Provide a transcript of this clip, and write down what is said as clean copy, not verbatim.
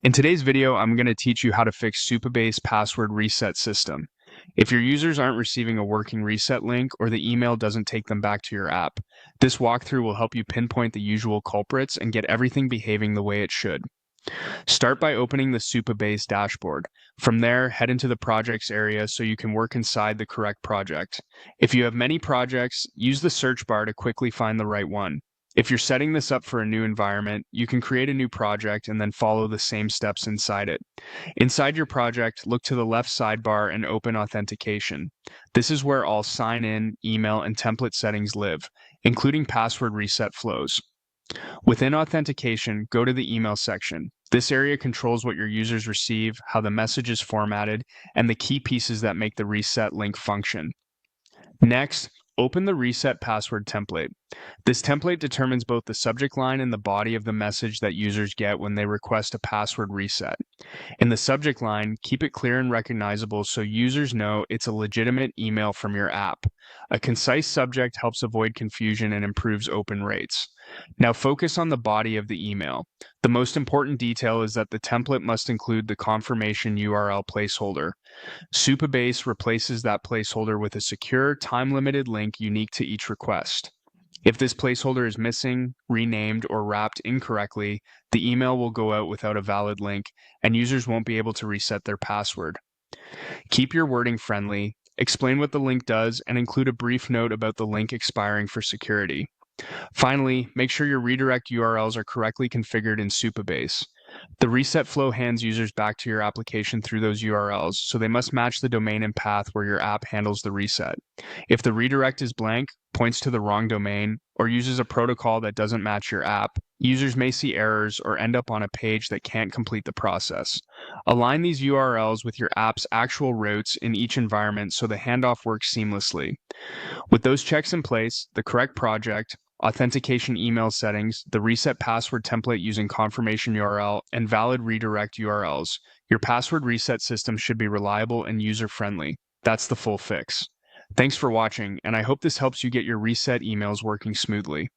In today's video, I'm going to teach you how to fix Supabase password reset system. If your users aren't receiving a working reset link or the email doesn't take them back to your app, this walkthrough will help you pinpoint the usual culprits and get everything behaving the way it should. Start by opening the Supabase dashboard. From there, head into the projects area so you can work inside the correct project. If you have many projects, use the search bar to quickly find the right one. If you're setting this up for a new environment, you can create a new project and then follow the same steps inside it. Inside your project, look to the left sidebar and open authentication. This is where all sign in, email, and template settings live, including password reset flows. Within authentication, go to the email section. This area controls what your users receive, how the message is formatted, and the key pieces that make the reset link function. Next, open the reset password template. This template determines both the subject line and the body of the message that users get when they request a password reset. In the subject line, keep it clear and recognizable so users know it's a legitimate email from your app. A concise subject helps avoid confusion and improves open rates. Now focus on the body of the email. The most important detail is that the template must include the confirmation URL placeholder. Supabase replaces that placeholder with a secure, time-limited link unique to each request. If this placeholder is missing, renamed, or wrapped incorrectly, the email will go out without a valid link, and users won't be able to reset their password. Keep your wording friendly, explain what the link does, and include a brief note about the link expiring for security. Finally, make sure your redirect URLs are correctly configured in Supabase. The reset flow hands users back to your application through those URLs, so they must match the domain and path where your app handles the reset. If the redirect is blank, points to the wrong domain, or uses a protocol that doesn't match your app, users may see errors or end up on a page that can't complete the process. Align these URLs with your app's actual routes in each environment so the handoff works seamlessly. With those checks in place, the correct project, authentication email settings, the reset password template using confirmation URL, and valid redirect URLs, your password reset system should be reliable and user-friendly. That's the full fix. Thanks for watching, and I hope this helps you get your reset emails working smoothly.